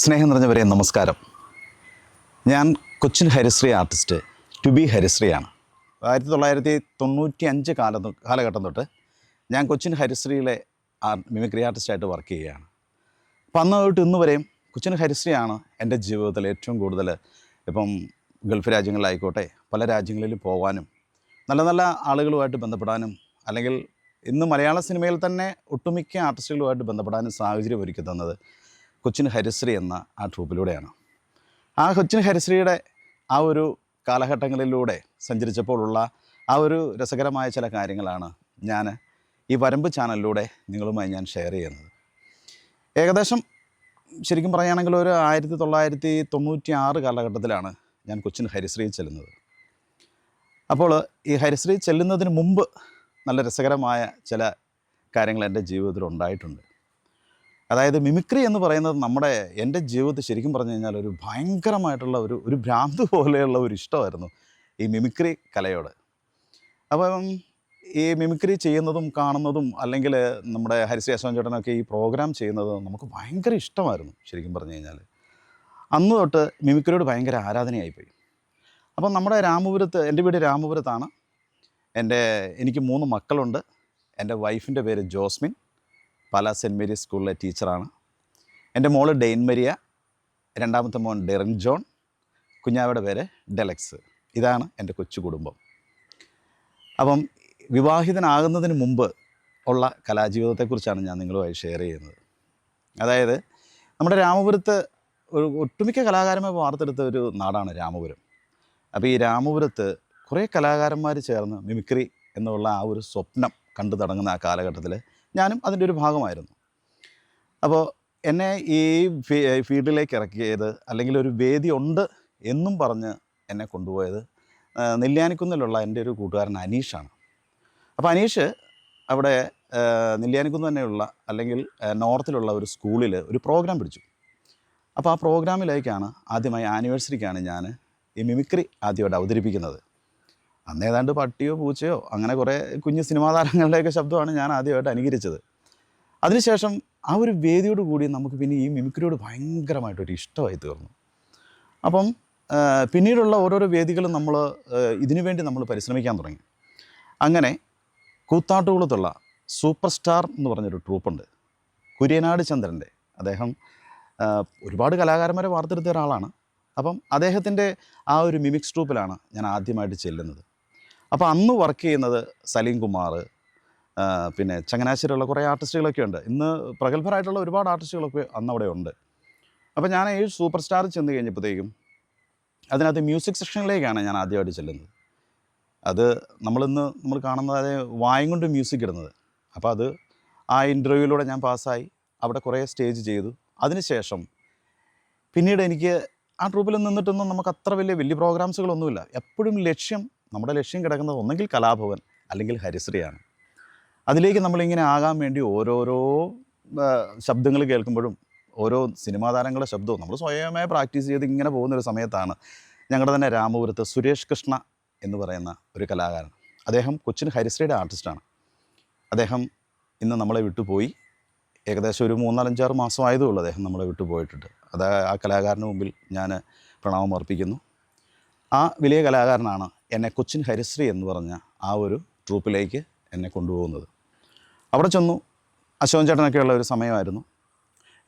സ്നേഹം നിറഞ്ഞവരെ നമസ്കാരം. ഞാൻ കൊച്ചിൻ ഹരിശ്രീ ആർട്ടിസ്റ്റ് ടു ബി ഹരിശ്രീയാണ്. 1995 കാലഘട്ടം തൊട്ട് ഞാൻ കൊച്ചിൻ ഹരിശ്രീയിലെ മിമിക്രി ആർട്ടിസ്റ്റായിട്ട് വർക്ക് ചെയ്യുകയാണ്. അപ്പം അന്ന് തൊട്ട് ഇന്ന് വരെയും കൊച്ചിൻ ഹരിശ്രീയാണ് എൻ്റെ ജീവിതത്തിൽ ഏറ്റവും കൂടുതൽ ഇപ്പം ഗൾഫ് രാജ്യങ്ങളിലായിക്കോട്ടെ പല രാജ്യങ്ങളിൽ പോകാനും നല്ല നല്ല ആളുകളുമായിട്ട് ബന്ധപ്പെടാനും അല്ലെങ്കിൽ ഇന്ന് മലയാള സിനിമയിൽ തന്നെ ഒട്ടുമിക്ക ആർട്ടിസ്റ്റുകളുമായിട്ട് ബന്ധപ്പെടാനും സാഹചര്യം ഒരുക്കി തന്നത് കൊച്ചിൻ ഹരിശ്രീ എന്ന ആ ട്രൂപ്പിലൂടെയാണ്. ആ കൊച്ചിൻ ഹരിശ്രീയുടെ ആ ഒരു കാലഘട്ടങ്ങളിലൂടെ സഞ്ചരിച്ചപ്പോഴുള്ള ആ ഒരു രസകരമായ ചില കാര്യങ്ങളാണ് ഞാൻ ഈ വരമ്പ് ചാനലിലൂടെ നിങ്ങളുമായി ഞാൻ ഷെയർ ചെയ്യുന്നത്. ഏകദേശം ശരിക്കും പറയുകയാണെങ്കിൽ ഒരു 1996 കാലഘട്ടത്തിലാണ് ഞാൻ കൊച്ചിൻ ഹരിശ്രീ ചെല്ലുന്നത്. അപ്പോൾ ഈ ഹരിശ്രീ ചെല്ലുന്നതിന് മുമ്പ് നല്ല രസകരമായ ചില കാര്യങ്ങൾ എൻ്റെ ജീവിതത്തിൽ ഉണ്ടായിട്ടുണ്ട്. അതായത് മിമിക്രി എന്ന് പറയുന്നത് എൻ്റെ ജീവിതത്തിൽ ശരിക്കും പറഞ്ഞു കഴിഞ്ഞാൽ ഒരു ഭയങ്കരമായിട്ടുള്ള ഒരു ഭ്രാന്ത് പോലെയുള്ള ഒരു ഇഷ്ടമായിരുന്നു ഈ മിമിക്രി കലയോട്. അപ്പം ഈ മിമിക്രി ചെയ്യുന്നതും കാണുന്നതും അല്ലെങ്കിൽ നമ്മുടെ ഹരിശ്രീ അശോകൻ ചേട്ടനൊക്കെ ഈ പ്രോഗ്രാം ചെയ്യുന്നത് നമുക്ക് ഭയങ്കര ഇഷ്ടമായിരുന്നു ശരിക്കും പറഞ്ഞു കഴിഞ്ഞാൽ. അന്ന് തൊട്ട് മിമിക്രിയോട് ഭയങ്കര ആരാധനയായിപ്പോയി. അപ്പം നമ്മുടെ എൻ്റെ വീട് രാമപുരത്താണ്. എനിക്ക് 3 മക്കളുണ്ട്. എൻ്റെ വൈഫിൻ്റെ പേര് ജോസ്മിൻ, പാലാ സെൻറ്റ് മേരീസ് സ്കൂളിലെ ടീച്ചറാണ്. എൻ്റെ മോള് ഡെയിൻ മരിയ, രണ്ടാമത്തെ മോൻ ഡെറിൻ ജോൺ, കുഞ്ഞാവയുടെ പേര് ഡെലക്സ്. ഇതാണ് എൻ്റെ കൊച്ചു കുടുംബം. അപ്പം വിവാഹിതനാകുന്നതിന് മുമ്പ് ഉള്ള കലാജീവിതത്തെക്കുറിച്ചാണ് ഞാൻ നിങ്ങളുമായി ഷെയർ ചെയ്യുന്നത്. അതായത് നമ്മുടെ രാമപുരത്ത് ഒരു ഒട്ടുമിക്ക കലാകാരന്മാരെ വാർത്തെടുത്ത ഒരു നാടാണ് രാമപുരം. അപ്പോൾ ഈ രാമപുരത്ത് കുറേ കലാകാരന്മാർ ചേർന്ന് മിമിക്രി എന്നുള്ള ആ ഒരു സ്വപ്നം കണ്ടു തുടങ്ങുന്ന ആ കാലഘട്ടത്തിൽ ഞാനും അതിൻ്റെ ഒരു ഭാഗമായിരുന്നു. അപ്പോൾ എന്നെ ഈ ഫീൽഡിലേക്ക് ഇറക്കിയത് അല്ലെങ്കിൽ ഒരു വേദി ഉണ്ട് എന്നും പറഞ്ഞ് എന്നെ കൊണ്ടുപോയത് നെല്ലിയാനിക്കുന്നിലുള്ള എൻ്റെ ഒരു കൂട്ടുകാരൻ അനീഷാണ്. അപ്പോൾ അനീഷ് അവിടെ നെല്ലിയാനിക്കുന്ന് തന്നെയുള്ള അല്ലെങ്കിൽ നോർത്തിലുള്ള ഒരു സ്കൂളിൽ ഒരു പ്രോഗ്രാം പിടിച്ചു. അപ്പോൾ ആ പ്രോഗ്രാമിലേക്കാണ് ആദ്യമായി ആനിവേഴ്സറിക്കാണ് ഞാൻ ഈ മിമിക്രി ആദ്യമായിട്ട് അവതരിപ്പിക്കുന്നത്. അന്ന് ഏതാണ്ട് പട്ടിയോ പൂച്ചയോ അങ്ങനെ കുറേ കുഞ്ഞ് സിനിമാ താരങ്ങളുടെയൊക്കെ ശബ്ദമാണ് ഞാൻ ആദ്യമായിട്ട് അനുകരിച്ചത്. അതിനുശേഷം ആ ഒരു വേദിയോട് കൂടി നമുക്ക് പിന്നെ ഈ മിമിക്രിയോട് ഭയങ്കരമായിട്ടൊരു ഇഷ്ടമായി തീർന്നു. അപ്പം പിന്നീടുള്ള ഓരോരോ വേദികളും ഇതിനു വേണ്ടി നമ്മൾ പരിശ്രമിക്കാൻ തുടങ്ങി. അങ്ങനെ കൂത്താട്ടുകുളത്തുള്ള സൂപ്പർ സ്റ്റാർ എന്ന് പറഞ്ഞൊരു ട്രൂപ്പുണ്ട്, കുര്യനാട് ചന്ദ്രൻ്റെ. അദ്ദേഹം ഒരുപാട് കലാകാരന്മാരെ വാർത്തെടുത്ത ഒരാളാണ്. അപ്പം അദ്ദേഹത്തിൻ്റെ ആ ഒരു മിമിക്സ് ട്രൂപ്പിലാണ് ഞാൻ ആദ്യമായിട്ട് ചെല്ലുന്നത്. അപ്പോൾ അന്ന് വർക്ക് ചെയ്യുന്നത് സലീം കുമാർ, പിന്നെ ചങ്ങനാശ്ശേരിയുള്ള കുറേ ആർട്ടിസ്റ്റുകളൊക്കെ ഉണ്ട്. ഇന്ന് പ്രഗത്ഭരായിട്ടുള്ള ഒരുപാട് ആർട്ടിസ്റ്റുകളൊക്കെ അന്നവിടെ ഉണ്ട്. അപ്പോൾ ഞാൻ ഈ സൂപ്പർ സ്റ്റാർ ചെന്ന് കഴിഞ്ഞപ്പോഴത്തേക്കും അതിനകത്ത് മ്യൂസിക് സെക്ഷനിലേക്കാണ് ഞാൻ ആദ്യമായിട്ട് ചെല്ലുന്നത്. അത് നമ്മൾ കാണുന്നത് അതായത് വായും കൊണ്ട് മ്യൂസിക് ഇടുന്നത്. അപ്പോൾ അത് ആ ഇൻ്റർവ്യൂവിലൂടെ ഞാൻ പാസ്സായി അവിടെ കുറേ സ്റ്റേജ് ചെയ്തു. അതിനുശേഷം പിന്നീട് എനിക്ക് ആ ട്രൂപ്പിൽ നിന്നിട്ടൊന്നും നമുക്ക് അത്ര വലിയ പ്രോഗ്രാംസുകളൊന്നുമില്ല. എപ്പോഴും നമ്മുടെ ലക്ഷ്യം കിടക്കുന്നത് ഒന്നെങ്കിൽ കലാഭവൻ അല്ലെങ്കിൽ ഹരിശ്രീയാണ്. അതിലേക്ക് നമ്മളിങ്ങനെ ആകാൻ വേണ്ടി ഓരോരോ ശബ്ദങ്ങൾ കേൾക്കുമ്പോഴും ഓരോ സിനിമാ താരങ്ങളുടെ ശബ്ദവും നമ്മൾ സ്വയമേ പ്രാക്ടീസ് ചെയ്ത് ഇങ്ങനെ പോകുന്നൊരു സമയത്താണ് ഞങ്ങളുടെ തന്നെ രാമപുരത്ത് സുരേഷ് കൃഷ്ണ എന്ന് പറയുന്ന ഒരു കലാകാരൻ. അദ്ദേഹം കൊച്ചിൻ ഹരിശ്രീയുടെ ആർട്ടിസ്റ്റാണ്. അദ്ദേഹം ഇന്ന് നമ്മളെ വിട്ടുപോയി. ഏകദേശം ഒരു 3-4-5-6 മാസമായതേ ഉള്ളൂ അദ്ദേഹം നമ്മളെ വിട്ടു പോയിട്ടുണ്ട്. ആ കലാകാരന് മുമ്പിൽ ഞാൻ പ്രണാമം അർപ്പിക്കുന്നു. ആ വലിയ കലാകാരനാണ് എന്നെ കൊച്ചിൻ ഹരിശ്രീ എന്ന് പറഞ്ഞ ആ ഒരു ട്രൂപ്പിലേക്ക് എന്നെ കൊണ്ടുപോകുന്നത്. അവിടെ ചെന്നു. അശോകൻ ചേട്ടനൊക്കെയുള്ള ഒരു സമയമായിരുന്നു.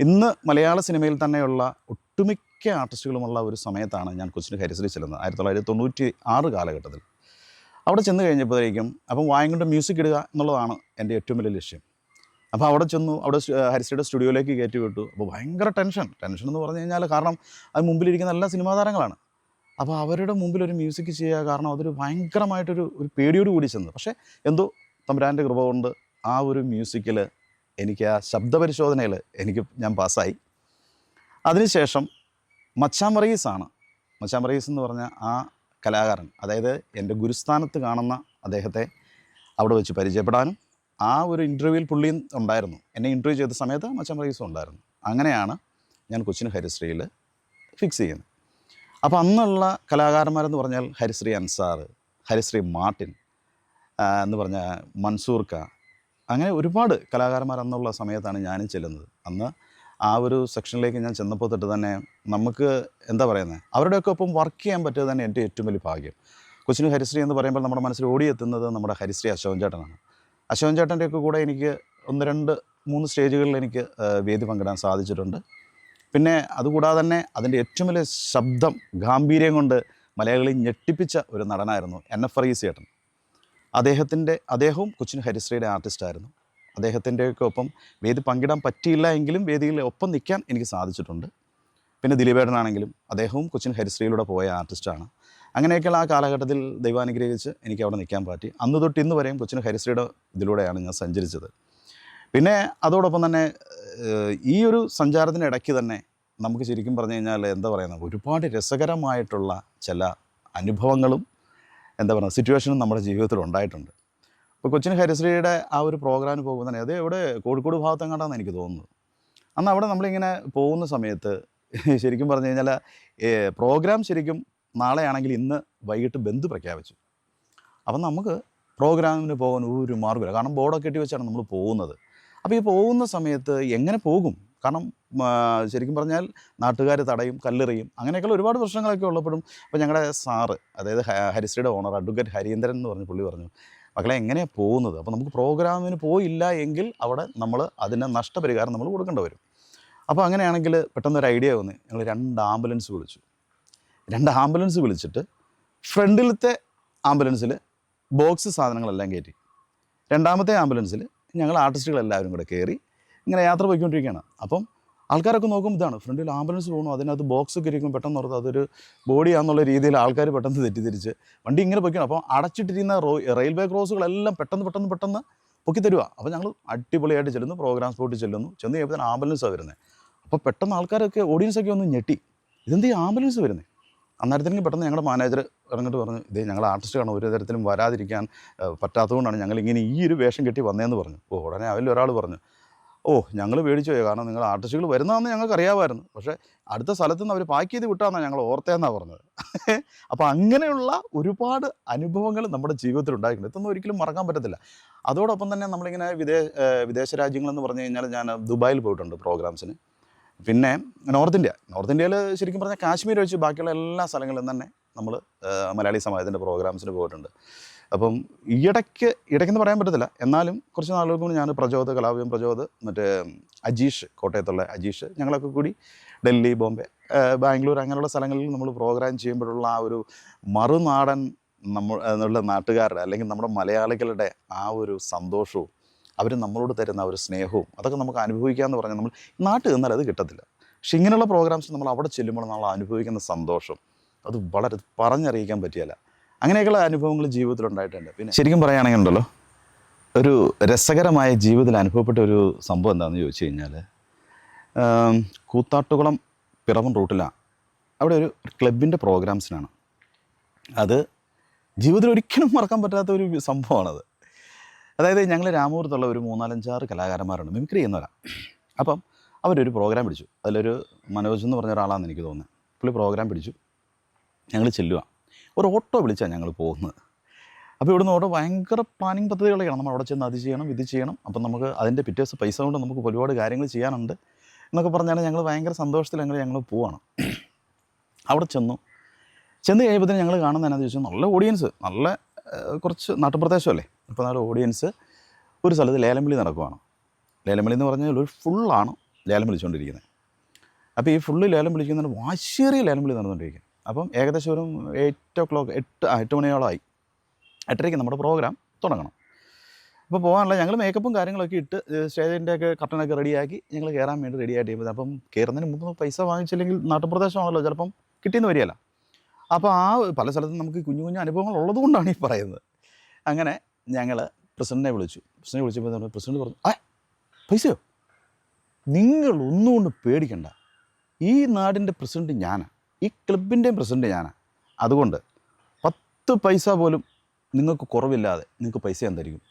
ഇന്ന് മലയാള സിനിമയിൽ തന്നെയുള്ള ഒട്ടുമിക്ക ആർട്ടിസ്റ്റുകളുമുള്ള ഒരു സമയത്താണ് ഞാൻ കൊച്ചിൻ ഹരിശ്രീ ചെല്ലുന്നത്, 1996 കാലഘട്ടത്തിൽ. അവിടെ ചെന്ന് കഴിഞ്ഞപ്പോഴേക്കും അപ്പം വായും കൊണ്ട് മ്യൂസിക് ഇടുക എന്നുള്ളതാണ് എൻ്റെ ഏറ്റവും വലിയ ലക്ഷ്യം. അപ്പോൾ അവിടെ ചെന്നു. അവിടെ ഹരിശ്രീയുടെ സ്റ്റുഡിയോയിലേക്ക് കയറ്റി വിട്ടു. അപ്പോൾ ഭയങ്കര ടെൻഷൻ എന്ന് പറഞ്ഞു കഴിഞ്ഞാൽ, കാരണം അത് മുമ്പിലിരിക്കുന്ന എല്ലാ സിനിമാ താരങ്ങളാണ്. അപ്പോൾ അവരുടെ മുമ്പിൽ ഒരു മ്യൂസിക് ചെയ്യുക കാരണം അതൊരു ഭയങ്കരമായിട്ടൊരു പേടിയോട് കൂടി ചെന്ന്. പക്ഷേ എന്തോ തമ്പുരാൻ്റെ കൃപ കൊണ്ട് ആ ഒരു മ്യൂസിക്കിൽ എനിക്ക് ആ ശബ്ദപരിശോധനയിൽ ഞാൻ പാസ്സായി. അതിനുശേഷം മച്ചാൻ വർഗീസ് എന്ന് പറഞ്ഞ ആ കലാകാരൻ, അതായത് എൻ്റെ ഗുരുസ്ഥാനത്ത് കാണുന്ന അദ്ദേഹത്തെ അവിടെ വെച്ച് പരിചയപ്പെടാനും ആ ഒരു ഇൻ്റർവ്യൂവിൽ പുള്ളിയും ഉണ്ടായിരുന്നു. എന്നെ ഇൻ്റർവ്യൂ ചെയ്ത സമയത്ത് മച്ചാൻ വർഗീസും ഉണ്ടായിരുന്നു. അങ്ങനെയാണ് ഞാൻ കൊച്ചിൻ ഹരിശ്രീയിൽ ഫിക്സ് ചെയ്യുന്നത്. അപ്പോൾ അന്നുള്ള കലാകാരന്മാരെന്ന് പറഞ്ഞാൽ ഹരിശ്രീ അൻസാർ, ഹരിശ്രീ മാർട്ടിൻ എന്ന് പറഞ്ഞാൽ മൻസൂർ ഖാൻ, അങ്ങനെ ഒരുപാട് കലാകാരന്മാർ അന്നുള്ള സമയത്താണ് ഞാനും ചെല്ലുന്നത്. അന്ന് ആ ഒരു സെക്ഷനിലേക്ക് ഞാൻ ചെന്നപ്പോൾ തൊട്ട് തന്നെ നമുക്ക് എന്താ പറയുന്നത്, അവരുടെയൊക്കെ ഒപ്പം വർക്ക് ചെയ്യാൻ പറ്റിയത് തന്നെ എൻ്റെ ഏറ്റവും വലിയ ഭാഗ്യം. കൊച്ചിൻ ഹരിശ്രീ എന്ന് പറയുമ്പോൾ നമ്മുടെ മനസ്സിൽ ഓടിയെത്തുന്നത് നമ്മുടെ ഹരിശ്രീ അശോകൻ ചേട്ടനാണ്. അശോകൻ ചേട്ടൻ്റെയൊക്കെ കൂടെ എനിക്ക് 1, 2, 3 സ്റ്റേജുകളിൽ എനിക്ക് വേദി പങ്കിടാൻ സാധിച്ചിട്ടുണ്ട്. പിന്നെ അതുകൂടാതെ തന്നെ അതിൻ്റെ ഏറ്റവും വലിയ ശബ്ദം ഗാംഭീര്യം കൊണ്ട് മലയാളികളെ ഞെട്ടിപ്പിച്ച ഒരു നടനായിരുന്നു NF റയീസ് ചേട്ടൻ. അദ്ദേഹവും കൊച്ചിൻ ഹരിശ്രീയുടെ ആർട്ടിസ്റ്റായിരുന്നു. അദ്ദേഹത്തിൻ്റെയൊക്കെ ഒപ്പം വേദി പങ്കിടാൻ പറ്റിയില്ല എങ്കിലും വേദിയിൽ ഒപ്പം നിൽക്കാൻ എനിക്ക് സാധിച്ചിട്ടുണ്ട്. പിന്നെ ദിലീപേട്ടനാണെങ്കിലും അദ്ദേഹവും കൊച്ചിൻ ഹരിശ്രീയിലൂടെ പോയ ആർട്ടിസ്റ്റാണ്. അങ്ങനെയൊക്കെയുള്ള ആ കാലഘട്ടത്തിൽ ദൈവാനുഗ്രഹിച്ച് എനിക്ക് അവിടെ നിൽക്കാൻ പറ്റി. അന്ന് തൊട്ട് ഇന്ന് വരെയും കൊച്ചിൻ ഹരിശ്രീയുടെ ഇതിലൂടെയാണ് ഞാൻ സഞ്ചരിച്ചത്. പിന്നെ അതോടൊപ്പം തന്നെ ഈ ഒരു സഞ്ചാരത്തിനിടയ്ക്ക് തന്നെ നമുക്ക് ശരിക്കും പറഞ്ഞു കഴിഞ്ഞാൽ എന്താ പറയുന്നത്, ഒരുപാട് രസകരമായിട്ടുള്ള ചില അനുഭവങ്ങളും എന്താ പറയുക സിറ്റുവേഷനും നമ്മുടെ ജീവിതത്തിൽ ഉണ്ടായിട്ടുണ്ട്. ഇപ്പോൾ കൊച്ചിൻ ഹരിശ്രീയുടെ ആ ഒരു പ്രോഗ്രാമിന് പോകുമ്പോൾ തന്നെ അത് എവിടെ കോഴിക്കോട് ഭാഗത്തെങ്ങാണ്ടാണെന്ന് എനിക്ക് തോന്നുന്നത്. അന്ന് അവിടെ നമ്മളിങ്ങനെ പോകുന്ന സമയത്ത് ശരിക്കും പറഞ്ഞു കഴിഞ്ഞാൽ പ്രോഗ്രാം ശരിക്കും നാളെയാണെങ്കിൽ ഇന്ന് വൈകിട്ട് ബന്ദ് പ്രഖ്യാപിച്ചു. അപ്പം നമുക്ക് പ്രോഗ്രാമിന് പോകാൻ ഒരു മാർഗ്ഗമില്ല, കാരണം ബോർഡൊക്കെ കെട്ടി വെച്ചാണ് നമ്മൾ പോകുന്നത്. അപ്പോൾ ഈ പോകുന്ന സമയത്ത് എങ്ങനെ പോകും? കാരണം ശരിക്കും പറഞ്ഞാൽ നാട്ടുകാർ തടയും, കല്ലെറിയും, അങ്ങനെയൊക്കെയുള്ള ഒരുപാട് പ്രശ്നങ്ങളൊക്കെ ഉള്ളപ്പോഴും അപ്പോൾ ഞങ്ങളുടെ സാറ്, അതായത് ഹരിശ്രീയുടെ ഓണർ അഡ്വക്കേറ്റ് ഹരീന്ദ്രൻ എന്ന് പറഞ്ഞ് പുള്ളി പറഞ്ഞു, മക്കളെ എങ്ങനെയാണ് പോകുന്നത്? അപ്പോൾ നമുക്ക് പ്രോഗ്രാമിന് പോയില്ല എങ്കിൽ അവിടെ നമ്മൾ അതിന് നഷ്ടപരിഹാരം നമ്മൾ കൊടുക്കേണ്ടി വരും. അപ്പോൾ അങ്ങനെയാണെങ്കിൽ പെട്ടെന്നൊരു ഐഡിയ വന്ന് ഞങ്ങൾ 2 ആംബുലൻസ് വിളിച്ചു. 2 ആംബുലൻസ് വിളിച്ചിട്ട് ഫ്രണ്ടിലത്തെ ആംബുലൻസിൽ ബോക്സ് സാധനങ്ങളെല്ലാം കയറ്റി, രണ്ടാമത്തെ ആംബുലൻസിൽ ഞങ്ങൾ ആർട്ടിസ്റ്റുകളെല്ലാവരും കൂടെ കയറി ഇങ്ങനെ യാത്ര പോയിക്കൊണ്ടിരിക്കുകയാണ്. അപ്പം ആൾക്കാരൊക്കെ നോക്കുമ്പോൾ ഇതാണ് ഫ്രണ്ടിൽ ആംബുലൻസ് പോകണം, അതിനകത്ത് ബോക്സൊക്കെ ഇരിക്കും, പെട്ടെന്ന് ഓർത്ത് അതൊരു ബോഡിയാണെന്നുള്ള രീതിയിൽ ആൾക്കാർ പെട്ടെന്ന് തെറ്റിദ്ധരിച്ച് വണ്ടി ഇങ്ങനെ പൊയ്ക്കണം. അപ്പോൾ അടച്ചിട്ടിരിക്കുന്ന റെയിൽവേ ക്രോസുകളെല്ലാം പെട്ടെന്ന് പൊക്കി തരുക. അപ്പോൾ ഞങ്ങൾ അടിപൊളിയായിട്ട് ചെല്ലുന്നു, പ്രോഗ്രാം സ്പോട്ടിൽ ചെല്ലുന്നു. ചെന്ന് കഴിയുമ്പോൾ തന്നെ ആംബുലൻസാണ് വരുന്നത്. അപ്പോൾ പെട്ടെന്ന് ആൾക്കാരൊക്കെ ഓഡിയൻസൊക്കെ ഒന്ന് ഞെട്ടി, ഇതെന്ത് ഈ ആംബുലൻസ് വരുന്നത്? അന്നേരത്തേക്ക് പെട്ടെന്ന് ഞങ്ങളുടെ മാനേജർ ഇറങ്ങിയിട്ട് പറഞ്ഞു, ഇതേ ഞങ്ങൾ ആർട്ടിസ്റ്റാണ്, ഒരു തരത്തിലും വരാതിരിക്കാൻ പറ്റാത്തതുകൊണ്ടാണ് ഞങ്ങൾ ഇങ്ങനെ ഈ ഒരു വേഷം കെട്ടി വന്നതെന്ന് പറഞ്ഞു. ഉടനെ അതിലൊരാൾ പറഞ്ഞു, ഞങ്ങൾ പേടിച്ചു പോയി, കാരണം നിങ്ങൾ ആർട്ടിസ്റ്റുകൾ വരുന്നതെന്ന് ഞങ്ങൾക്ക് അറിയാമായിരുന്നു, പക്ഷേ അടുത്ത സ്ഥലത്ത് നിന്ന് അവർ പാക്ക് ചെയ്ത് വിട്ടാന്നാണ് ഞങ്ങൾ ഓർത്തതെന്നാണ് പറഞ്ഞത്. അപ്പോൾ അങ്ങനെയുള്ള ഒരുപാട് അനുഭവങ്ങൾ നമ്മുടെ ജീവിതത്തിൽ ഉണ്ടായിട്ടുണ്ട്. ഇതൊന്നും ഒരിക്കലും മറക്കാൻ പറ്റത്തില്ല. അതോടൊപ്പം തന്നെ നമ്മളിങ്ങനെ വിദേശ രാജ്യങ്ങളെന്ന് പറഞ്ഞു കഴിഞ്ഞാൽ ഞാൻ ദുബായിൽ പോയിട്ടുണ്ട് പ്രോഗ്രാംസിന്. പിന്നെ നോർത്ത് ഇന്ത്യയിൽ ശരിക്കും പറഞ്ഞാൽ കാശ്മീർ വെച്ച് ബാക്കിയുള്ള എല്ലാ സ്ഥലങ്ങളിലും തന്നെ നമ്മൾ മലയാളി സമാജത്തിൻ്റെ പ്രോഗ്രാംസിന് പോയിട്ടുണ്ട്. അപ്പം ഇടയ്ക്കെന്ന് പറയാൻ പറ്റത്തില്ല, എന്നാലും കുറച്ച് നാളുകൾക്ക് മുമ്പ് ഞാൻ കലാഭവൻ പ്രചോദ്, മറ്റേ അജീഷ്, കോട്ടയത്തുള്ള അജീഷ്, ഞങ്ങളൊക്കെ കൂടി ഡൽഹി, ബോംബെ, ബാംഗ്ലൂർ അങ്ങനെയുള്ള സ്ഥലങ്ങളിൽ നമ്മൾ പ്രോഗ്രാം ചെയ്യുമ്പോഴുള്ള ആ ഒരു മറുനാടൻ എന്നുള്ള നാട്ടുകാരുടെ അല്ലെങ്കിൽ നമ്മുടെ മലയാളികളുടെ ആ ഒരു സന്തോഷവും അവർ നമ്മളോട് തരുന്ന ഒരു സ്നേഹവും അതൊക്കെ നമുക്ക് അനുഭവിക്കാമെന്ന് പറഞ്ഞാൽ നമ്മൾ നാട്ടിൽ നിന്നാൽ അത് കിട്ടത്തില്ല. പക്ഷെ ഇങ്ങനെയുള്ള പ്രോഗ്രാംസ് നമ്മൾ അവിടെ ചെല്ലുമ്പോൾ നമ്മൾ അനുഭവിക്കുന്ന സന്തോഷം അത് വളരെ പറഞ്ഞറിയിക്കാൻ പറ്റിയല്ല. അങ്ങനെയൊക്കെയുള്ള അനുഭവങ്ങൾ ജീവിതത്തിലുണ്ടായിട്ടുണ്ട്. പിന്നെ ശരിക്കും പറയുകയാണെങ്കിൽ ഉണ്ടല്ലോ, ഒരു രസകരമായ ജീവിതത്തിൽ അനുഭവപ്പെട്ട ഒരു സംഭവം എന്താണെന്ന് ചോദിച്ചു കഴിഞ്ഞാൽ, കൂത്താട്ടുകുളം പിറവം റൂട്ടിലാണ്, അവിടെ ഒരു ക്ലബിൻ്റെ പ്രോഗ്രാംസിനാണ്. അത് ജീവിതത്തിൽ ഒരിക്കലും മറക്കാൻ പറ്റാത്ത ഒരു സംഭവമാണത്. അതായത് ഞങ്ങൾ രാമപുരത്തുള്ള ഒരു 3-4-5 കലാകാരന്മാരുണ്ട്, മിമിക്രി ചെയ്യുന്നവരാണ്. അപ്പം അവരൊരു പ്രോഗ്രാം പിടിച്ചു. അതിലൊരു മനോജ് എന്ന് പറഞ്ഞ ഒരാളാണെന്ന് എനിക്ക് തോന്നുന്നത്. പുള്ളി പ്രോഗ്രാം പിടിച്ചു. ഞങ്ങൾ ചെല്ലുക, ഒരു ഓട്ടോ വിളിച്ചാണ് ഞങ്ങൾ പോകുന്നത്. അപ്പോൾ ഇവിടുന്ന് ഓട്ടോ ഭയങ്കര പ്ലാനിങ് പദ്ധതികളൊക്കെയാണ്, നമ്മൾ അവിടെ ചെന്ന് അത് ചെയ്യണം, ഇത് ചെയ്യണം, അപ്പം നമുക്ക് അതിൻ്റെ പിറ്റേ ദിവസം പൈസ കൊണ്ട് നമുക്ക് ഒരുപാട് കാര്യങ്ങൾ ചെയ്യാനുണ്ട് എന്നൊക്കെ പറഞ്ഞാൽ ഞങ്ങൾ ഭയങ്കര സന്തോഷത്തിൽ ഞങ്ങൾ പോവാണ്. അവിടെ ചെന്ന് കഴിയുമ്പോഴത്തേന് ഞങ്ങൾ കാണുന്നത് എന്നാന്ന് ചോദിച്ചാൽ നല്ല ഓഡിയൻസ്, നല്ല കുറച്ച് നാട്ടുപ്രദേശമല്ലേ, ഇപ്പോൾ നല്ല ഓഡിയൻസ് ഒരു സ്ഥലത്ത് ലേലം വിളി നടക്കുവാണ്. ലേലം വിളി എന്ന് പറഞ്ഞാൽ ഒരു ഫുള്ളാണ് ലേലം വിളിച്ചുകൊണ്ടിരിക്കുന്നത്. അപ്പോൾ ഈ ഫുള്ള് ലേലം വിളിക്കുന്നതിന് വാശേറിയ ലേലം വിളി നടന്നുകൊണ്ടിരിക്കുക. അപ്പം ഏകദേശം ഒരു 8 o'clock 8 മണിയോളമായി, 8:30 നമ്മുടെ പ്രോഗ്രാം തുടങ്ങണം. അപ്പോൾ പോകാനുള്ള ഞങ്ങൾ മേക്കപ്പും കാര്യങ്ങളൊക്കെ ഇട്ട് സ്റ്റേജിൻ്റെയൊക്കെ കർട്ടനൊക്കെ റെഡിയാക്കി ഞങ്ങൾ കയറാൻ വേണ്ടി റെഡി ആയിട്ട് ചെയ്യുമ്പോൾ, അപ്പം കയറുന്നതിന് മുമ്പ് പൈസ വാങ്ങിച്ചില്ലെങ്കിൽ നാട്ടുപ്രദേശമാണല്ലോ, ചിലപ്പം കിട്ടിയെന്ന് വരികയല്ല. അപ്പോൾ ആ പല സ്ഥലത്തും നമുക്ക് കുഞ്ഞു അനുഭവങ്ങൾ ഉള്ളതുകൊണ്ടാണ് ഈ പറയുന്നത്. അങ്ങനെ ഞങ്ങൾ പ്രസിഡൻറ്റിനെ വിളിച്ചപ്പോൾ പ്രസിഡൻറ്റ് പറഞ്ഞു, പൈസയോ? നിങ്ങൾ ഒന്നുകൊണ്ട് പേടിക്കണ്ട, ഈ നാടിൻ്റെ പ്രസിഡൻറ്റ് ഞാനാണ്, ഈ ക്ലബിൻ്റെയും പ്രസിഡൻറ്റ് ഞാനാണ്, അതുകൊണ്ട് 10 പൈസ പോലും നിങ്ങൾക്ക് കുറവില്ലാതെ നിങ്ങൾക്ക് പൈസ ഞാൻ തരിക്കും.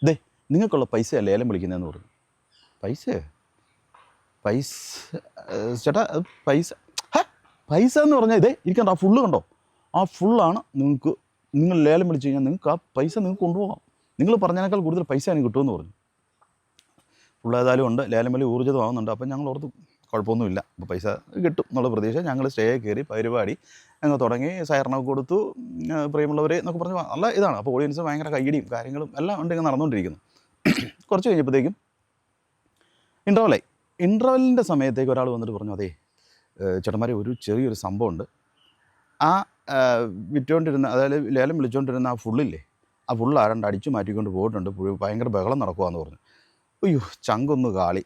നിങ്ങൾക്കുള്ള പൈസ ലേലം വിളിക്കുന്നതെന്ന് പറഞ്ഞു. പൈസ ചേട്ടാ, പൈസ എന്ന് പറഞ്ഞാൽ ഇരിക്കണ്ട, ആ ഫുള്ള് കണ്ടോ, ആ ഫുള്ളാണ് നിങ്ങൾ ലേലം വിളിച്ച് കഴിഞ്ഞാൽ നിങ്ങൾക്ക് ആ പൈസ നിങ്ങൾക്ക് കൊണ്ടുപോകാം, നിങ്ങൾ പറഞ്ഞതിനേക്കാൾ കൂടുതൽ പൈസ എനിക്ക് കിട്ടുമെന്ന് പറഞ്ഞു. ഫുള്ളേതായാലും ഉണ്ട്, ലേലം വിളി ഊർജിതമാകുന്നുണ്ട്. അപ്പം ഞങ്ങൾ ഓർത്ത് കുഴപ്പമൊന്നുമില്ല, അപ്പോൾ പൈസ കിട്ടും എന്നുള്ള പ്രതീക്ഷ ഞങ്ങൾ സ്റ്റേ കയറി പരിപാടി ഞങ്ങൾ തുടങ്ങി. സൈറനൊക്കെ കൊടുത്തു, പ്രിയമുള്ളവരെ എന്നൊക്കെ പറഞ്ഞ് നല്ല ഇതാണ്. അപ്പോൾ ഓഡിയൻസ് ഭയങ്കര കയ്യടിയും കാര്യങ്ങളും എല്ലാം ഉണ്ട് ഇങ്ങനെ നടന്നുകൊണ്ടിരിക്കുന്നു. കുറച്ച് കഴിഞ്ഞപ്പോഴത്തേക്കും ഇൻ്റർവെല്ലിൻ്റെ സമയത്തേക്ക് ഒരാൾ വന്നിട്ട് പറഞ്ഞു, അതേ ചേട്ടന്മാരെ ഒരു ചെറിയൊരു സംഭവമുണ്ട്. ആ വിറ്റുകൊണ്ടിരുന്ന, അതായത് ലേലം വിളിച്ചുകൊണ്ടിരുന്ന ആ ഫുള്ളില്ലേ, ആ ഫുള്ള് ആരണ്ട് അടിച്ചു മാറ്റിക്കൊണ്ട് പോയിട്ടുണ്ട്, ഭയങ്കര ബഹളം നടക്കുവാന്ന് പറഞ്ഞു. അയ്യോ ചങ്കൊന്ന് കാളി,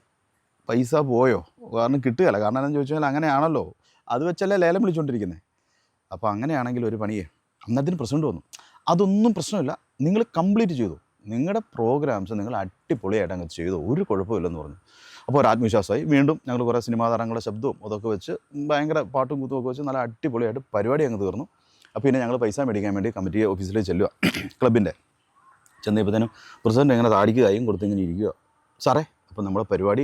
പൈസ പോയോ? കാരണം കിട്ടുകയില്ല. കാരണം എന്താണെന്ന് ചോദിച്ചാൽ അങ്ങനെയാണല്ലോ, അത് വെച്ചല്ലേ ലേലം വിളിച്ചുകൊണ്ടിരിക്കുന്നത്. അപ്പോൾ അങ്ങനെയാണെങ്കിൽ ഒരു പണിയേ, അന്നത്തിന് പ്രസിഡന്റ് വന്നു, അതൊന്നും പ്രശ്നമില്ല, നിങ്ങൾ കംപ്ലീറ്റ് ചെയ്തു, നിങ്ങളുടെ പ്രോഗ്രാംസ് നിങ്ങൾ അടിപൊളിയായിട്ട് അങ്ങ് ചെയ്തു, ഒരു കുഴപ്പമില്ലെന്ന് പറഞ്ഞു. അപ്പോൾ ഒരു ആത്മവിശ്വാസമായി. വീണ്ടും ഞങ്ങൾ കുറേ സിനിമാ താരങ്ങളുടെ ശബ്ദവും അതൊക്കെ വെച്ച് ഭയങ്കര പാട്ടും കുത്തും ഒക്കെ വെച്ച് നല്ല അടിപൊളിയായിട്ട് പരിപാടി അങ്ങ് തീർന്നു. അപ്പോൾ പിന്നെ ഞങ്ങൾ പൈസ മേടിക്കാൻ വേണ്ടി കമ്മിറ്റി ഓഫീസിലേക്ക് ചെല്ലുക, ക്ലബിൻ്റെ. ചെന്നപ്പോഴത്തേനും പ്രസിഡന്റ് ഇങ്ങനെ താടിക്ക് കൈയും കൊടുത്ത് ഇങ്ങനെ ഇരിക്കുക. സാറേ അപ്പോൾ നമ്മുടെ പരിപാടി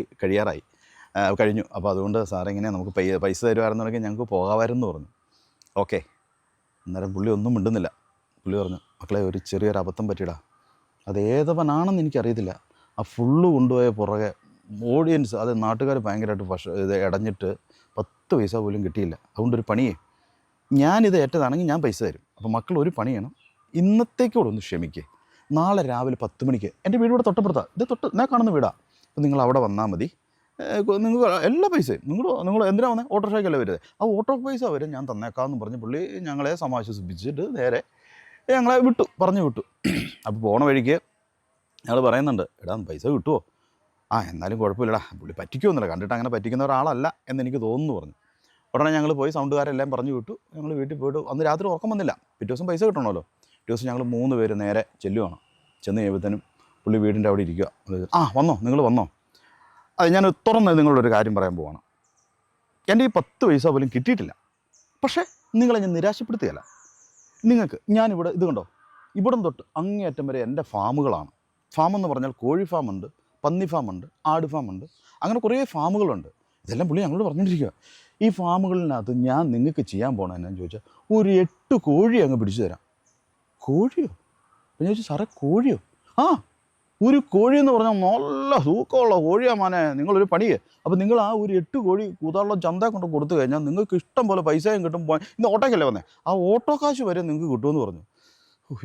കഴിഞ്ഞു, അപ്പോൾ അതുകൊണ്ട് സാറേ ഇങ്ങനെ നമുക്ക് പൈസ തരുമായിരുന്നുണ്ടെങ്കിൽ ഞങ്ങൾക്ക് പോകാമായിരുന്നു പറഞ്ഞു. ഓക്കെ. അന്നേരം പുള്ളി ഒന്നും മിണ്ടുന്നില്ല. പുള്ളി പറഞ്ഞു, മക്കളെ ഒരു ചെറിയൊരു അബദ്ധം പറ്റിയിടാ, അതേതവനാണെന്ന് എനിക്കറിയത്തില്ല, ആ ഫുള്ള് കൊണ്ടുപോയ പുറകെ ഓഡിയൻസ്, അത് നാട്ടുകാർ ഭയങ്കരമായിട്ട് ഇത് ഇടഞ്ഞിട്ട് 10 പൈസ പോലും കിട്ടിയില്ല. അതുകൊണ്ടൊരു പണിയേ, ഞാനിത് ഏറ്റതാണെങ്കിൽ ഞാൻ പൈസ തരും. അപ്പോൾ മക്കൾ ഒരു പണി ചെയ്യണം, ഇന്നത്തേക്കൂടെ ഒന്ന് ക്ഷമിക്കേ, നാളെ രാവിലെ 10 മണിക്ക് എൻ്റെ വീട് ഇവിടെ തൊട്ടപ്പുറത്താണ്, ഇത് ഞാൻ കാണുന്ന വീടാണ്, അപ്പോൾ നിങ്ങൾ അവിടെ വന്നാൽ മതി, നിങ്ങൾ എല്ലാ പൈസയും നിങ്ങൾ എന്തിനാ വന്നത്, ഓട്ടോറിക്ഷയ്ക്കല്ലേ വരുന്നത്, ആ ഓട്ടോ പൈസ വരെ ഞാൻ തന്നേക്കാമെന്ന് പറഞ്ഞ് പുള്ളി ഞങ്ങളെ സമാശ്വസിപ്പിച്ചിട്ട് നേരെ ഞങ്ങളെ പറഞ്ഞു വിട്ടു. അപ്പോൾ പോണ വഴിക്ക് ഞങ്ങൾ പറയുന്നുണ്ട്, എടാ പൈസ കിട്ടുമോ? എന്നാലും കുഴപ്പമില്ലടാ, പുള്ളി പറ്റിക്കുമെന്നില്ല, കണ്ടിട്ട് അങ്ങനെ പറ്റിക്കുന്ന ഒരാളല്ല എന്നെനിക്ക് തോന്നുന്നു പറഞ്ഞു. ഉടനെ ഞങ്ങൾ പോയി സൗണ്ടുകാരെല്ലാം പറഞ്ഞു വിട്ടു. ഞങ്ങൾ വീട്ടിൽ പോയിട്ട് അന്ന് രാത്രി ഉറക്കം വന്നില്ല, പിറ്റേ ദിവസം പൈസ കിട്ടണമല്ലോ. പിറ്റേ ദിവസം ഞങ്ങൾ 3 പേര് നേരെ ചെല്ലുവാണ്. ചെന്ന് കഴിയുമ്പോഴത്തേനും പുള്ളി വീടിൻ്റെ അവിടെ ഇരിക്കുക. വന്നോ, നിങ്ങൾ വന്നോ? അത് ഞാൻ തുറന്ന് നിങ്ങളൊരു കാര്യം പറയാൻ പോവാണ്. എൻ്റെ ഈ 10 പൈസ പോലും കിട്ടിയിട്ടില്ല, പക്ഷേ നിങ്ങളെ ഞാൻ നിരാശപ്പെടുത്തുകയല്ല. നിങ്ങൾക്ക് ഞാനിവിടെ ഇത് കണ്ടോ, ഇവിടം തൊട്ട് അങ്ങേയറ്റം വരെ എൻ്റെ ഫാമുകളാണ്. ഫാമെന്ന് പറഞ്ഞാൽ കോഴി ഫാമുണ്ട്, പന്നി ഫാമുണ്ട്, ആട് ഫാമുണ്ട്, അങ്ങനെ കുറേ ഫാമുകളുണ്ട്. ഇതെല്ലാം പുള്ളി ഞങ്ങളോട് പറഞ്ഞുകൊണ്ടിരിക്കുക. ഈ ഫാമുകളിനകത്ത് ഞാൻ നിങ്ങൾക്ക് ചെയ്യാൻ പോകണമെന്നു ചോദിച്ചാൽ ഒരു 8 കോഴി അങ്ങ് പിടിച്ചു തരാം. കോഴിയോ? അപ്പം ഞാൻ ചോദിച്ചു, സാറേ കോഴിയോ? ഒരു കോഴി എന്ന് പറഞ്ഞാൽ നല്ല തൂക്കമുള്ള കോഴിയാണ് മോനെ, നിങ്ങളൊരു പണിയേ. അപ്പോൾ നിങ്ങൾ ആ ഒരു 8 കോഴി കൂതാളം ചന്ത കൊണ്ട് കൊടുത്തു കഴിഞ്ഞാൽ നിങ്ങൾക്ക് ഇഷ്ടം പോലെ പൈസയും കിട്ടും. ഇന്ന് ഓട്ടോയ്ക്കല്ലേ വന്നേ, ആ ഓട്ടോ കാശ് വരെ നിങ്ങൾക്ക് കിട്ടുമെന്ന് പറഞ്ഞു.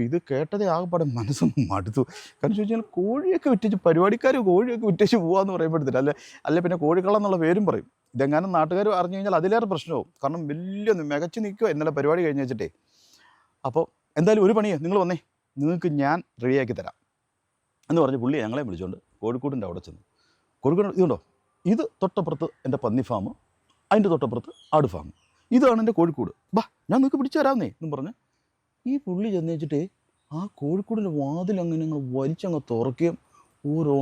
ഇത് കേട്ടതേ ആകെപ്പാടെ മനസ്സൊന്നും മടുത്തു. കാരണം ചോദിച്ചാൽ കോഴിയൊക്കെ വിറ്റേച്ച്, പരിപാടിക്കാർ കോഴിയൊക്കെ വിറ്റേച്ച് പോകാമെന്ന് പറയുമ്പോഴത്തേന് അല്ലെ പിന്നെ കോഴിക്കള്ളം എന്നുള്ള പേരും പറയും. ഇതെങ്ങാനും നാട്ടുകാർ അറിഞ്ഞു കഴിഞ്ഞാൽ അതിലേറെ പ്രശ്നമാവും. കാരണം വലിയ മികച്ച് നിൽക്കുക ഇന്നലെ പരിപാടി കഴിഞ്ഞ് വെച്ചിട്ടേ. അപ്പോൾ എന്തായാലും ഒരു പണിയേ, നിങ്ങൾ വന്നേ, നിങ്ങൾക്ക് ഞാൻ റെഡിയാക്കി തരാം എന്ന് പറഞ്ഞ് പുള്ളി ഞങ്ങളെ വിളിച്ചുകൊണ്ട് കോഴിക്കോടിൻ്റെ അവിടെ ചെന്നു. കോഴിക്കോട് ഇതുണ്ടോ, ഇത് തൊട്ടപ്പുറത്ത് എൻ്റെ പന്നി ഫാം, അതിൻ്റെ തൊട്ടപ്പുറത്ത് ആട് ഫാം, ഇതാണ് എൻ്റെ കോഴിക്കോട്, ഞാൻ നിങ്ങൾക്ക് പിടിച്ചു തരാമെന്നേ എന്നും പറഞ്ഞ് ഈ പുള്ളി ചെന്ന് വെച്ചിട്ട് ആ കോഴിക്കോടിൻ്റെ വാതിൽ അങ്ങനെ ഞങ്ങൾ വലിച്ചങ്ങ് തുറക്കുകയും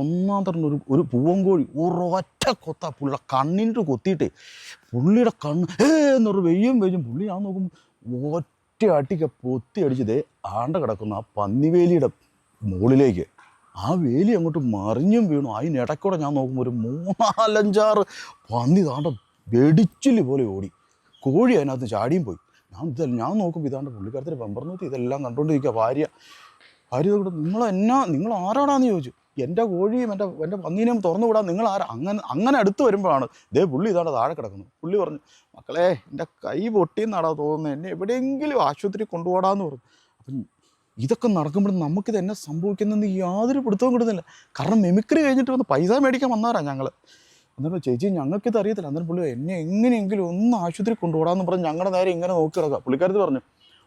ഒന്നാം തരം ഒരു പൂവൻകോഴി ഒരൊറ്റ കൊത്ത പുള്ളിയുടെ കണ്ണിൻ്റെ കൊത്തിയിട്ടേ പുള്ളിയുടെ കണ്ണ് എന്നൊരു വെയ്യും പുള്ളി ഞാൻ നോക്കുമ്പോൾ ഒറ്റ അടിക്ക് പൊത്തി അടിച്ചതേ ആണ്ട കിടക്കുന്ന ആ പന്നിവേലിയുടെ മുകളിലേക്ക് ആ വേലി അങ്ങോട്ട് മറിഞ്ഞും വീണു. അതിനിടയ്ക്കൂടെ ഞാൻ നോക്കുമ്പോൾ ഒരു 3-4-5 പന്നി താണ്ട വെടിച്ചില് പോലെ ഓടി. കോഴി അതിനകത്ത് ചാടിയും പോയി. ഞാൻ നോക്കുമ്പോൾ ഇതാണ്ട് പുള്ളിക്കാരത്തിൽ പമ്പർന്നൂത്തി ഇതെല്ലാം കണ്ടുകൊണ്ടിരിക്കുക. ഭാര്യ നിങ്ങൾ ആരാടാന്ന് ചോദിച്ചു. എൻ്റെ കോഴിയും എൻ്റെ പന്നീനെയും തുറന്നു വിടാൻ നിങ്ങൾ ആരാ? അങ്ങനെ അടുത്ത് വരുമ്പോഴാണ് പുള്ളി ഇതാണ്ട് താഴെ കിടക്കുന്നു. പുള്ളി പറഞ്ഞു, മക്കളെ എൻ്റെ കൈ പൊട്ടിയെന്നാടാ തോന്നുന്നത്, എന്നെ എവിടെയെങ്കിലും ആശുപത്രി കൊണ്ടുപോടാന്ന് പറഞ്ഞു. അപ്പം ഇതൊക്കെ നടക്കുമ്പോഴും നമുക്കിത് എന്നെ സംഭവിക്കുന്നതെന്ന് യാതൊരു പിടുത്തവും കിട്ടുന്നില്ല. കാരണം മിമിക്രി കഴിഞ്ഞിട്ട് വന്ന് പൈസ മേടിക്കാൻ വന്നവരാ ഞങ്ങൾ. എന്നിട്ട് ചേച്ചി ഞങ്ങൾക്കിത് അറിയത്തില്ല. അന്നേരം പുള്ളി എന്നെ എങ്ങനെയെങ്കിലും ഒന്ന് ആശുപത്രി കൊണ്ടുപോടാന്ന് പറഞ്ഞ് ഞങ്ങളുടെ നേരെ ഇങ്ങനെ നോക്കി കിടക്കുക. പുള്ളിക്കാരത്ത് പറഞ്ഞു,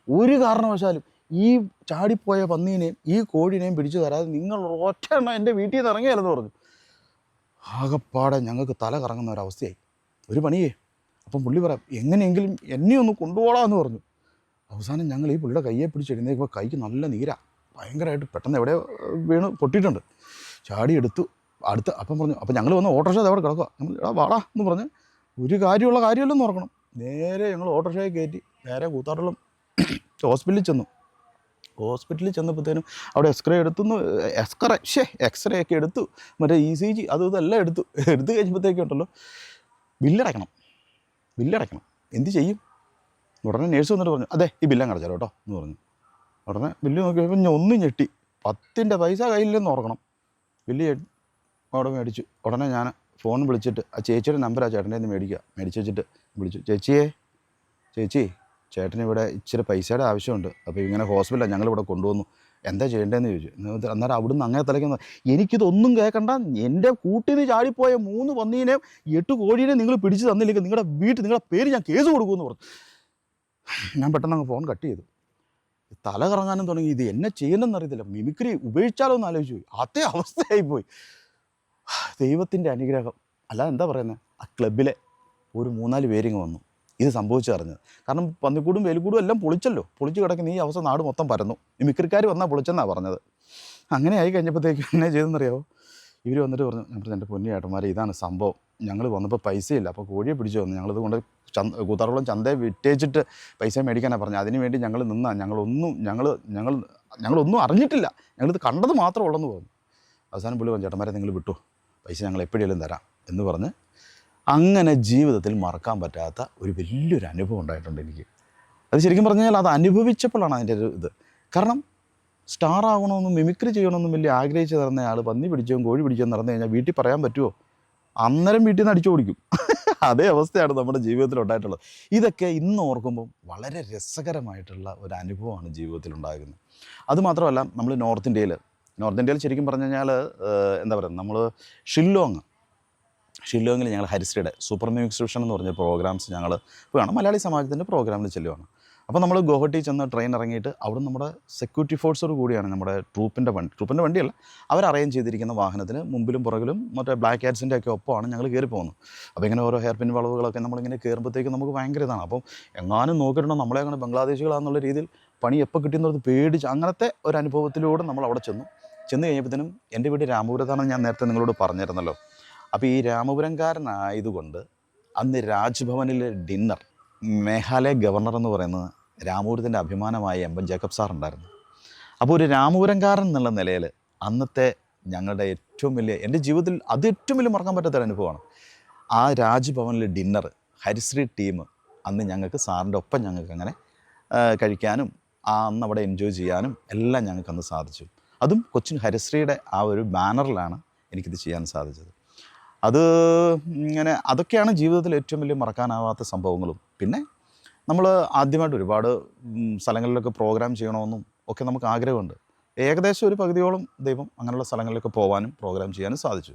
ഒരു കാരണവശാലും ഈ ചാടിപ്പോയ പന്നീനെയും ഈ കോഴിനെയും പിടിച്ചു തരാതെ നിങ്ങൾ ഒറ്റ എണ്ണം എൻ്റെ വീട്ടിൽ നിന്ന് ഇറങ്ങിയാലെന്ന് പറഞ്ഞു. ആകെപ്പാടെ ഞങ്ങൾക്ക് തല കറങ്ങുന്ന ഒരവസ്ഥയായി. ഒരു പണിയേ. അപ്പം പുള്ളി പറയാം, എങ്ങനെയെങ്കിലും എന്നെ ഒന്ന് കൊണ്ടുപോകാമെന്ന് പറഞ്ഞു. അവസാനം ഞങ്ങൾ ഈ പുള്ളിയുടെ കയ്യെ പിടിച്ചെഴുന്നേക്കുമ്പോൾ കൈക്ക് നല്ല നീരാണ്, ഭയങ്കരമായിട്ട് പെട്ടെന്ന് എവിടെ വീണ് പൊട്ടിയിട്ടുണ്ട്. ചാടി എടുത്തു അപ്പം പറഞ്ഞു, അപ്പം ഞങ്ങൾ വന്ന് ഓട്ടോറിക്ഷ അവിടെ കിടക്കുക. നമ്മൾ വാടാ എന്ന് പറഞ്ഞ് ഒരു കാര്യമല്ലെന്ന് ഓർക്കണം. നേരെ ഞങ്ങൾ ഓട്ടോറിക്ഷയിൽ കയറ്റി നേരെ കൂത്താട്ടുളം ഹോസ്പിറ്റലിൽ ചെന്നു. ഹോസ്പിറ്റലിൽ ചെന്നപ്പോഴത്തേനും അവിടെ എക്സ്റേ ഒക്കെ എടുത്തു, മറ്റേ ECG ഇതെല്ലാം എടുത്തു കഴിഞ്ഞപ്പോഴത്തേക്കുണ്ടല്ലോ ബില്ലടയ്ക്കണം. എന്ത് ചെയ്യും? ഉടനെ നേഴ്സ് വന്നിട്ട് പറഞ്ഞു, അതെ ഈ ബില്ല് അടച്ചാലോ കേട്ടോ എന്ന് പറഞ്ഞു. ഉടനെ ബില്ല് നോക്കിയപ്പോൾ ഞാൻ ഒന്നും ഞെട്ടി. 10ൻ്റെ പൈസ കയ്യിലെന്ന് ഓർക്കണം. ബില്ല് അവിടെ മേടിച്ചു. ഉടനെ ഞാൻ ഫോൺ വിളിച്ചിട്ട് ആ ചേച്ചിയുടെ നമ്പർ ആ ചേട്ടൻ്റെ നിന്ന് മേടിച്ച് വെച്ചിട്ട് വിളിച്ചു, ചേച്ചി ചേട്ടന് ഇവിടെ ഇച്ചിരി പൈസയുടെ ആവശ്യമുണ്ട്, അപ്പോൾ ഇങ്ങനെ ഹോസ്പിറ്റലാണ് ഞങ്ങളിവിടെ കൊണ്ടുവന്നു, എന്താ ചെയ്യേണ്ടതെന്ന് ചോദിച്ചു. അന്നേരം അവിടുന്ന് അങ്ങേ തലയ്ക്ക് എനിക്കിതൊന്നും കേൾക്കണ്ട, എൻ്റെ കൂട്ടിൽ നിന്ന് ചാടിപ്പോയ 3 പന്നീനെയും 8 കോഴീനെയും നിങ്ങൾ പിടിച്ച് തന്നില്ലെങ്കിൽ നിങ്ങളുടെ നിങ്ങളുടെ പേര് ഞാൻ കേസ് കൊടുക്കുമെന്ന് പറഞ്ഞു. ഞാൻ പെട്ടെന്ന് അങ്ങ് ഫോൺ കട്ട് ചെയ്തു. തല കറങ്ങാനും തുടങ്ങി. ഇത് എന്നെ ചെയ്യണമെന്ന് അറിയത്തില്ല, മിമിക്രി ഉപേക്ഷിച്ചാലോ എന്ന് ആലോചിച്ചു പോയി. അതേ അവസ്ഥയായിപ്പോയി. ദൈവത്തിൻ്റെ അനുഗ്രഹം, അല്ലാതെ എന്താ പറയുന്നത്. ആ ക്ലബിലെ ഒരു 3-4 പേരിങ്ങ് വന്നു ഇത് സംഭവിച്ചറിഞ്ഞത്. കാരണം പന്നിക്കൂടും വേലിക്കൂടും എല്ലാം പൊളിച്ചല്ലോ, പൊളിച്ച് കിടക്കുന്ന ഈ അവസ്ഥ നാട് മൊത്തം പരന്നു. മിമിക്രിക്കാർ വന്നാൽ പൊളിച്ചെന്നാണ് പറഞ്ഞത്. അങ്ങനെ ആയി കഴിഞ്ഞപ്പോഴത്തേക്ക് എന്നെ ചെയ്തെന്നറിയാമോ, ഇവർ വന്നിട്ട് പറഞ്ഞു, ഞാൻ പറഞ്ഞു എൻ്റെ പൊന്നു ചേട്ടന്മാരെ ഇതാണ് സംഭവം, ഞങ്ങൾ വന്നപ്പോൾ പൈസയൊന്നുമില്ല, അപ്പോൾ കോഴിയെ പിടിച്ചു വന്നു, ഞങ്ങളിത് കൊണ്ട് കൂത്താറുകുളം ചന്തയെ വിറ്റേച്ചിട്ട് പൈസ മേടിക്കാനാണ് പറഞ്ഞത്. അതിന് വേണ്ടി ഞങ്ങൾ നിന്നാ, ഞങ്ങളൊന്നും അറിഞ്ഞിട്ടില്ല, ഞങ്ങളിത് കണ്ടത് മാത്രമേ ഉള്ളെന്ന് പറഞ്ഞു. അവസാനം പുള്ളി പറഞ്ഞു, ചേട്ടന്മാരെ നിങ്ങൾ വിട്ടു, പൈസ ഞങ്ങൾ എപ്പോഴേലും തരാം എന്ന് പറഞ്ഞ്. അങ്ങനെ ജീവിതത്തിൽ മറക്കാൻ പറ്റാത്ത ഒരു വലിയൊരു അനുഭവം ഉണ്ടായിട്ടുണ്ട് എനിക്ക്. അത് ശരിക്കും പറഞ്ഞാൽ അത് അനുഭവിച്ചപ്പോഴാണ് അതിൻ്റെ ഒരു ഇത്. കാരണം സ്റ്റാർ ആകണമെന്നും മിമിക്രി ചെയ്യണമെന്നും വലിയ ആഗ്രഹിച്ച് നടന്ന ആൾ പന്നി പിടിച്ചോ കോഴി പിടിച്ചോ നടന്നു കഴിഞ്ഞാൽ വീട്ടിൽ പറയാൻ പറ്റുമോ? അന്നേരം വീട്ടിൽ നിന്ന് അടിച്ചു ഓടിക്കും. അതേ അവസ്ഥയാണ് നമ്മുടെ ജീവിതത്തിൽ ഉണ്ടായിട്ടുള്ളത്. ഇതൊക്കെ ഇന്ന് ഓർക്കുമ്പം വളരെ രസകരമായിട്ടുള്ള ഒരു അനുഭവമാണ് ജീവിതത്തിൽ ഉണ്ടാകുന്നത്. അതുമാത്രമല്ല, നമ്മൾ നോർത്ത് ഇന്ത്യയിൽ ശരിക്കും പറഞ്ഞു കഴിഞ്ഞാൽ എന്താ പറയുക, നമ്മൾ ഷില്ലോങ്ങിൽ ഞങ്ങൾ ഹരിശ്രീയുടെ സൂപ്പർ മ്യൂസിക് സ്റ്റേഷൻ എന്ന് പറഞ്ഞ പ്രോഗ്രാംസ് ഞങ്ങൾ പോവുകയാണ്, മലയാളി സമാജത്തിൻ്റെ പ്രോഗ്രാമിൽ ചെല്ലുവാണ്. അപ്പോൾ നമ്മൾ ഗുവാഹട്ടി ചെന്ന് ട്രെയിൻ ഇറങ്ങിയിട്ട് അവിടെ നമ്മുടെ സെക്യൂരിറ്റി ഫോഴ്സോട് കൂടിയാണ് നമ്മുടെ ട്രൂപ്പിൻ്റെ വണ്ടിയല്ല, അവർ അറേഞ്ച് ചെയ്തിരിക്കുന്ന വാഹനത്തിന് മുമ്പിലും പുറകിലും മറ്റേ ബ്ലാക്ക് ക്യാറ്റ്സിൻ്റെ ഒക്കെ ഒപ്പമാണ് ഞങ്ങൾ കയറി പോകുന്നത്. അപ്പോൾ ഇങ്ങനെ ഓരോ ഹെയർ പിൻ വളവുകളൊക്കെ നമ്മളിങ്ങനെ കയറുമ്പോഴത്തേക്ക് നമുക്ക് ഭയങ്കര ഇതാണ്. അപ്പം എങ്ങാനും നോക്കിയിട്ടുണ്ടോ നമ്മളെ അങ്ങനെ ബംഗ്ലാദേശികളാണെന്നുള്ള രീതിയിൽ പണി എപ്പോൾ കിട്ടുന്നത് പേടിച്ച് അങ്ങനത്തെ ഒരു അനുഭവത്തിലൂടെ നമ്മൾ അവിടെ ചെന്ന് കഴിഞ്ഞപ്പോഴത്തേനും എൻ്റെ വീട് രാമപുരത്താണെന്ന് ഞാൻ നേരത്തെ നിങ്ങളോട് പറഞ്ഞിരുന്നല്ലോ. അപ്പോൾ ഈ രാമപുരംകാരനായതുകൊണ്ട് അന്ന് രാജ്ഭവനിലെ ഡിന്നർ മേഘാലയ ഗവർണർ എന്ന് പറയുന്നത് രാമപുരത്തിൻ്റെ അഭിമാനമായ എം ജേക്കബ് സാർ ഉണ്ടായിരുന്നു. അപ്പോൾ ഒരു രാമപുരംകാരൻ എന്നുള്ള നിലയിൽ അന്നത്തെ ഞങ്ങളുടെ ഏറ്റവും വലിയ, എൻ്റെ ജീവിതത്തിൽ അത് ഏറ്റവും വലിയ മറക്കാൻ പറ്റാത്തൊരു അനുഭവമാണ്. ആ രാജ്ഭവനിലെ ഡിന്നർ ഹരിശ്രീ ടീം അന്ന് ഞങ്ങൾക്ക് സാറിൻ്റെ ഒപ്പം ഞങ്ങൾക്ക് അങ്ങനെ കഴിക്കാനും അന്ന് അവിടെ എൻജോയ് ചെയ്യാനും എല്ലാം ഞങ്ങൾക്ക് അന്ന് സാധിച്ചു. അതും കൊച്ചിൻ ഹരിശ്രീയുടെ ആ ഒരു ബാനറിലാണ് എനിക്കിത് ചെയ്യാൻ സാധിച്ചത്. അതൊക്കെയാണ് ജീവിതത്തിൽ ഏറ്റവും വലിയ മറക്കാനാവാത്ത സംഭവങ്ങളും. പിന്നെ നമ്മൾ ആദ്യമായിട്ട് ഒരുപാട് സ്ഥലങ്ങളിലൊക്കെ പ്രോഗ്രാം ചെയ്യണമെന്നും ഒക്കെ നമുക്ക് ആഗ്രഹമുണ്ട്. ഏകദേശം ഒരു പകുതിയോളം ദൈവം അങ്ങനെയുള്ള സ്ഥലങ്ങളിലൊക്കെ പോകാനും പ്രോഗ്രാം ചെയ്യാനും സാധിച്ചു.